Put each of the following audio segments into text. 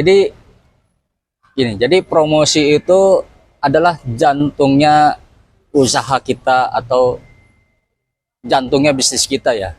Jadi gini, jadi promosi itu adalah jantungnya usaha kita atau jantungnya bisnis kita ya.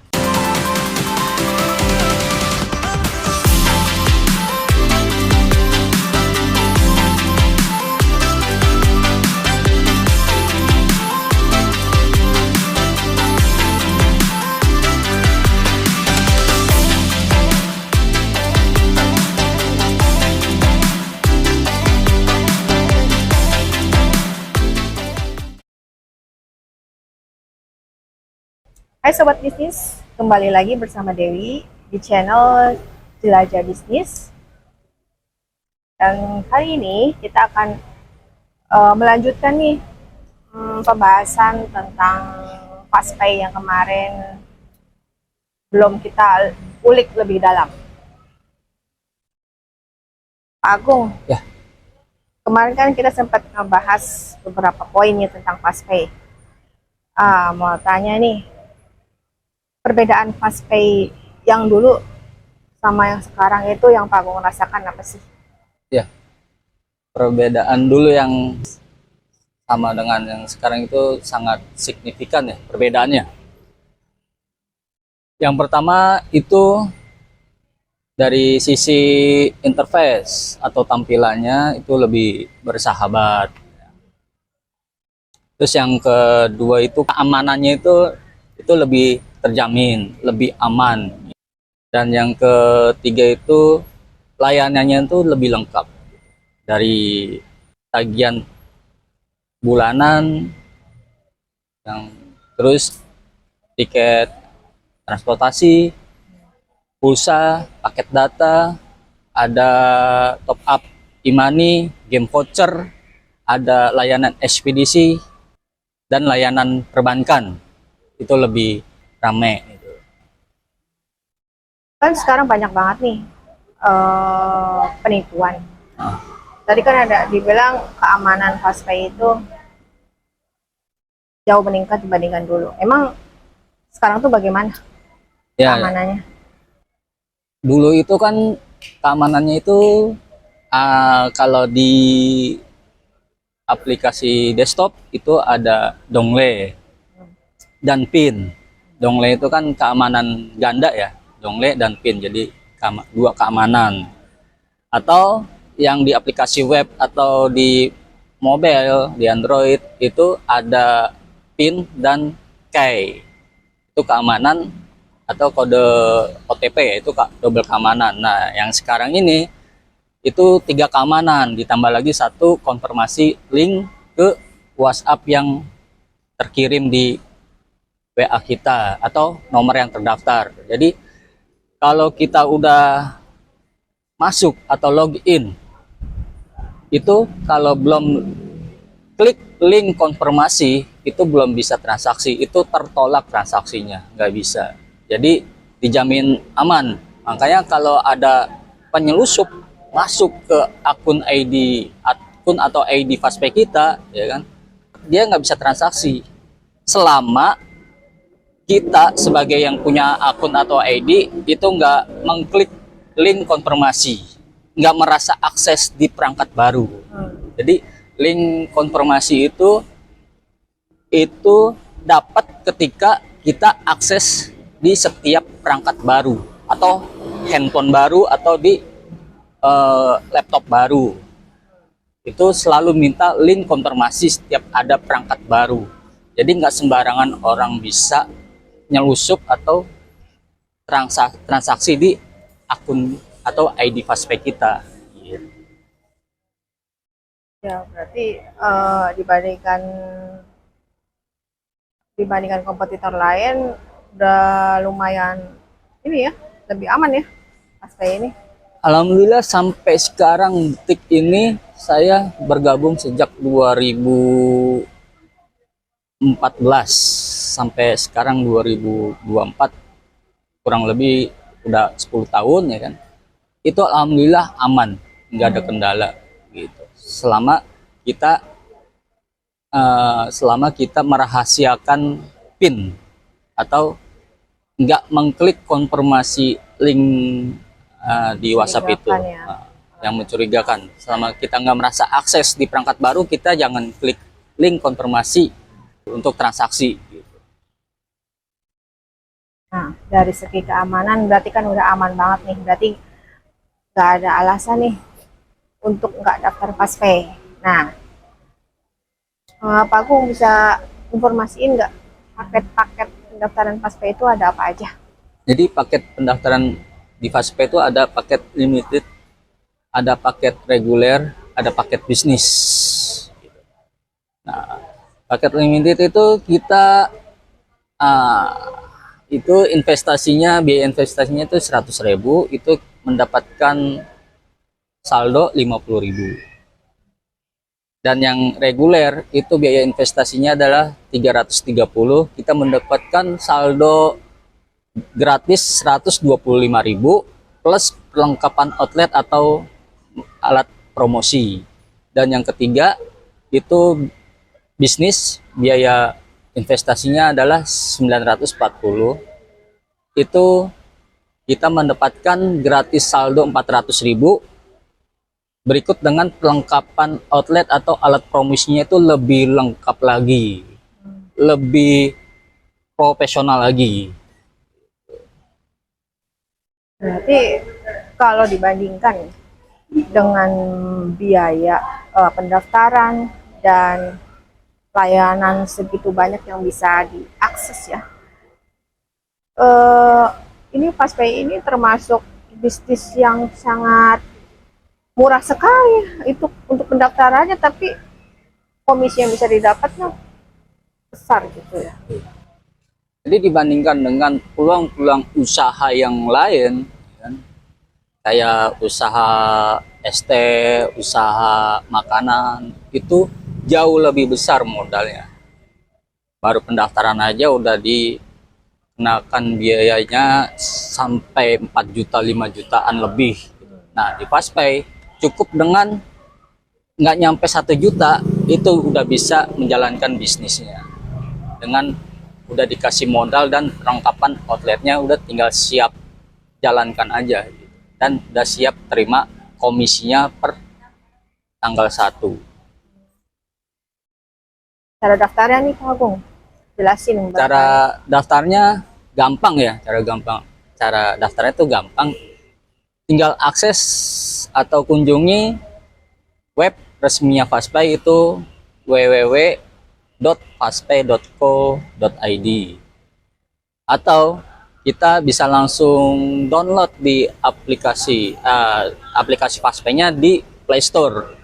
Hai Sobat Bisnis, kembali lagi bersama Dewi di channel Jelajah Bisnis. Dan kali ini kita akan melanjutkan nih pembahasan tentang FastPay yang kemarin belum kita ulik lebih dalam. Pak Agung, Ya, kemarin kan kita sempat ngebahas beberapa poinnya tentang FastPay. Mau tanya nih, perbedaan FastPay yang dulu sama yang sekarang itu yang Pak Agung rasakan apa sih? ya. Perbedaan dulu yang sama dengan yang sekarang itu sangat signifikan ya perbedaannya. Yang pertama itu dari sisi interface atau tampilannya itu lebih bersahabat. Terus yang kedua itu keamanannya itu lebih terjamin, lebih aman. Dan yang ketiga itu layanannya itu lebih lengkap. Dari tagihan bulanan, yang terus tiket transportasi, pulsa, paket data, ada top up e-money, game voucher, ada layanan ekspedisi, dan layanan perbankan. Itu lebih rame. Kan sekarang banyak banget nih penipuan. Nah, Tadi kan ada dibilang keamanan FastPay itu jauh meningkat dibandingkan dulu. Emang sekarang tuh bagaimana ya, keamanannya? dulu itu kan keamanannya itu kalau di aplikasi desktop itu ada dongle dan pin. Dongle itu kan keamanan ganda ya, dongle dan pin, jadi dua keamanan. Atau yang di aplikasi web atau di mobile, di Android itu ada pin dan key, itu keamanan atau kode OTP ya, itu double keamanan. Nah yang sekarang ini itu 3 keamanan ditambah lagi 1 konfirmasi link ke WhatsApp yang terkirim di WA kita atau nomor yang terdaftar. Jadi kalau kita udah masuk atau login, itu kalau belum klik link konfirmasi itu belum bisa transaksi, itu tertolak transaksinya, nggak bisa. Jadi dijamin aman. Makanya kalau ada penyelusup masuk ke akun atau ID FastPay kita, ya kan, dia nggak bisa transaksi selama kita sebagai yang punya akun atau ID itu nggak mengklik link konfirmasi, nggak merasa akses di perangkat baru. Jadi link konfirmasi itu dapat ketika kita akses di setiap perangkat baru atau handphone baru atau di laptop baru. Itu selalu minta link konfirmasi setiap ada perangkat baru. Jadi nggak sembarangan orang bisa nyelusup atau transaksi di akun atau ID FastPay kita. Ya berarti dibandingkan kompetitor lain udah lumayan ini ya, lebih aman ya FastPay ini. Alhamdulillah sampai sekarang detik ini saya bergabung sejak 2014 sampai sekarang 2024, kurang lebih udah 10 tahun ya kan. Itu alhamdulillah aman, nggak ada kendala gitu. Selama kita merahasiakan PIN atau nggak mengklik konfirmasi link di WhatsApp itu. Ya. yang mencurigakan. Selama kita nggak merasa akses di perangkat baru, kita jangan klik link konfirmasi untuk transaksi. Nah, dari segi keamanan berarti kan udah aman banget nih. Berarti nggak ada alasan nih untuk nggak daftar FastPay. Nah, Pak Agung bisa informasiin nggak paket-paket pendaftaran FastPay itu ada apa aja? Jadi paket pendaftaran di FastPay itu ada paket limited, ada paket reguler, ada paket bisnis. Nah, paket limited itu kita itu investasinya, biaya investasinya itu 100.000, itu mendapatkan saldo 50.000. Dan yang reguler itu biaya investasinya adalah 330, kita mendapatkan saldo gratis 125.000 plus perlengkapan outlet atau alat promosi. Dan yang ketiga itu bisnis, biaya investasinya adalah 940, itu kita mendapatkan gratis saldo 400.000 berikut dengan perlengkapan outlet atau alat promosinya itu lebih lengkap lagi, lebih profesional lagi. Berarti kalau dibandingkan dengan biaya pendaftaran dan layanan segitu banyak yang bisa diakses ya, ini FastPay ini termasuk bisnis yang sangat murah sekali itu untuk pendaftarannya, tapi komisi yang bisa didapatnya besar gitu ya. Jadi dibandingkan dengan peluang-peluang usaha yang lain, kan, kayak usaha ST, usaha makanan, itu jauh lebih besar modalnya. Baru pendaftaran aja udah dikenakan biayanya sampai 4 juta, 5 jutaan lebih. Nah, di FastPay cukup dengan nggak nyampe 1 juta itu udah bisa menjalankan bisnisnya. Dengan udah dikasih modal dan perlengkapan outletnya, udah tinggal siap jalankan aja gitu. Dan udah siap terima komisinya per tanggal 1. Cara daftarnya nih Pak Agung, jelasin. Cara daftarnya gampang ya, cara daftarnya itu gampang, tinggal akses atau kunjungi web resminya FastPay itu www.fastpay.co.id, atau kita bisa langsung download di aplikasi FastPay-nya di Play Store.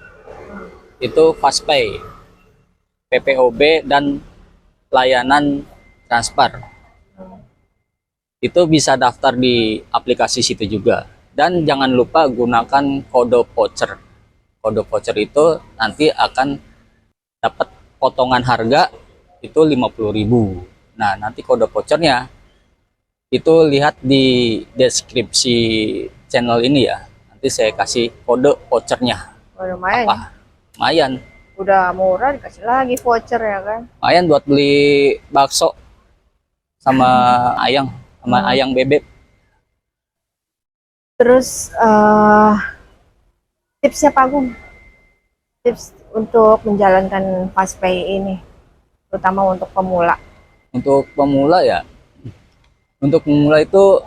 Itu FastPay, PPOB dan layanan transfer. Itu bisa daftar di aplikasi situ juga. Dan jangan lupa gunakan kode voucher. Kode voucher itu nanti akan dapat potongan harga itu 50.000. Nah, nanti kode vouchernya itu lihat di deskripsi channel ini ya. Nanti saya kasih kode vouchernya. Lumayan. Apa? Lumayan. Udah murah dikasih lagi voucher ya kan. Lumayan buat beli bakso sama ayang bebek. Terus tipsnya Pak Agung, tips untuk menjalankan FastPay ini, terutama untuk pemula. Untuk pemula ya, untuk pemula itu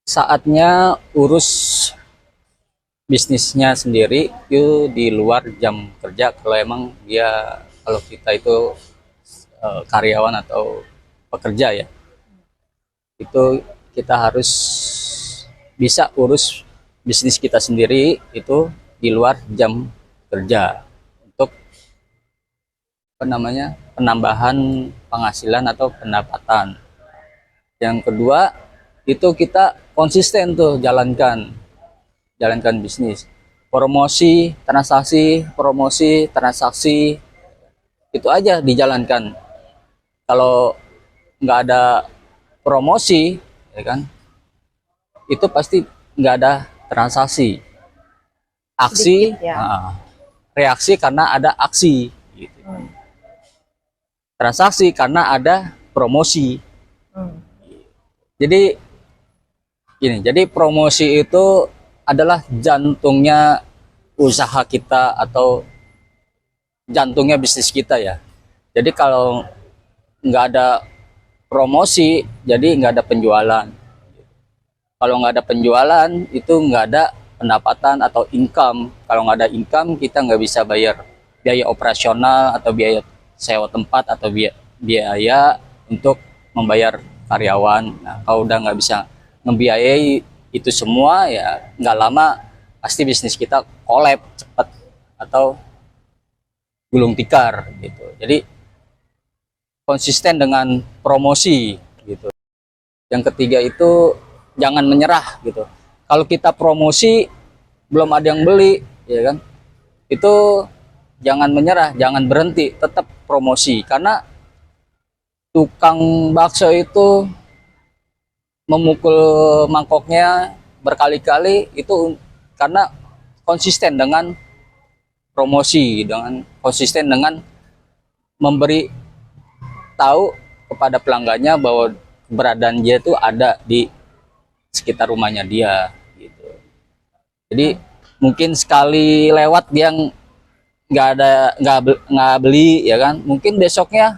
saatnya urus bisnisnya sendiri itu di luar jam kerja. Kalau kita itu karyawan atau pekerja ya, itu kita harus bisa urus bisnis kita sendiri itu di luar jam kerja untuk penambahan penghasilan atau pendapatan. Yang kedua itu kita konsisten tuh jalankan bisnis, promosi transaksi itu aja dijalankan. Kalau nggak ada promosi ya kan, itu pasti nggak ada transaksi. Aksi Sedikit, ya. Reaksi karena ada aksi gitu. Transaksi karena ada promosi. Jadi Ini, jadi promosi itu adalah jantungnya usaha kita atau jantungnya bisnis kita ya. Jadi kalau nggak ada promosi, jadi nggak ada penjualan. Kalau nggak ada penjualan, itu nggak ada pendapatan atau income. Kalau nggak ada income, kita nggak bisa bayar biaya operasional atau biaya sewa tempat atau biaya untuk membayar karyawan. Nah, kalau udah nggak bisa ngebiayai itu semua, ya nggak lama pasti bisnis kita collab cepat atau gulung tikar gitu. Jadi konsisten dengan promosi gitu. Yang ketiga itu jangan menyerah gitu. Kalau kita promosi belum ada yang beli, ya kan? Itu jangan menyerah, jangan berhenti, tetap promosi. Karena tukang bakso itu memukul mangkoknya berkali-kali itu karena konsisten dengan promosi, dengan konsisten dengan memberi tahu kepada pelanggannya bahwa keberadaan dia itu ada di sekitar rumahnya dia gitu. Jadi mungkin sekali lewat dia nggak beli ya kan, mungkin besoknya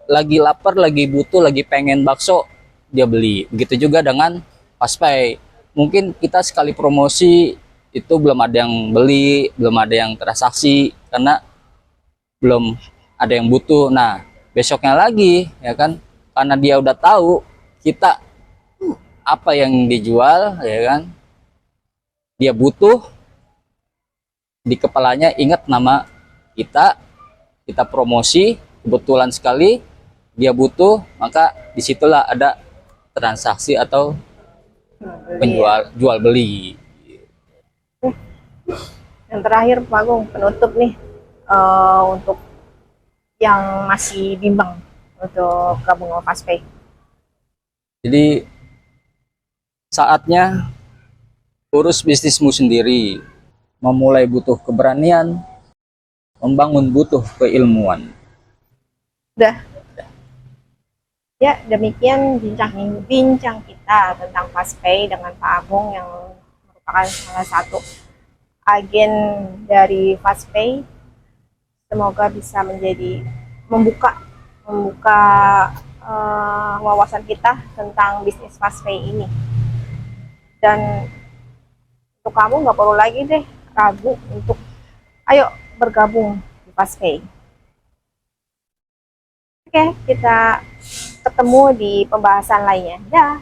lagi lapar, lagi butuh, lagi pengen bakso, dia beli. Begitu juga dengan Fastpay, mungkin kita sekali promosi itu belum ada yang beli, belum ada yang transaksi karena belum ada yang butuh. Nah besoknya lagi ya kan, karena dia udah tahu kita apa yang dijual ya kan, dia butuh, di kepalanya ingat nama kita, kita promosi, kebetulan sekali dia butuh, maka disitulah ada transaksi atau jual beli. Yang terakhir Pak Agung, penutup nih, untuk yang masih bimbang untuk gabung sama Fastpay. Jadi saatnya urus bisnismu sendiri, memulai butuh keberanian, membangun butuh keilmuan. Udah. Ya, demikian bincang kita tentang Fastpay dengan Pak Agung yang merupakan salah satu agen dari Fastpay. Semoga bisa membuka wawasan kita tentang bisnis Fastpay ini. Dan untuk kamu nggak perlu lagi deh ragu untuk ayo bergabung di Fastpay. Oke, kita ketemu di pembahasan lainnya. Dah.